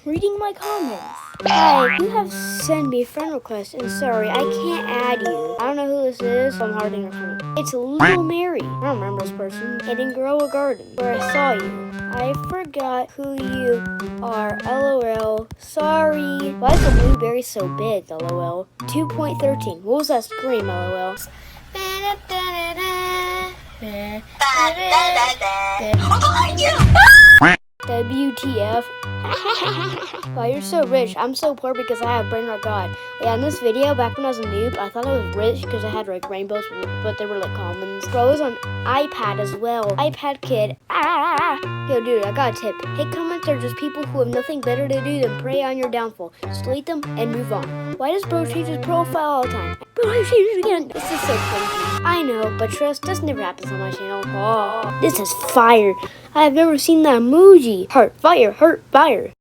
reading my comments. Hi, you have sent me a friend request, and sorry, I can't add you. I don't know who this is, so I'm harding your comment. It's Little Mary. I don't remember this person. I didn't grow a garden where I saw you. I forgot who you are. LOL. Sorry. Why is the blueberry so big? LOL. 2.13. What was that scream? LOL. WTF. Wow, you're so rich. I'm so poor because I have brain rot God. Yeah, in this video, back when I was a noob, I thought I was rich because I had like rainbows, but they were like commons. Bro, I was on iPad as well. iPad kid. Yo, dude, I got a tip. Hate comments are just people who have nothing better to do than prey on your downfall. Just delete them and move on. Why does bro change his profile all the time? Bro, I changed it again. This is so crazy. I know, but trust, this never happens on my channel. Oh, this is fire. I have never seen that emoji. Heart, fire, heart, fire.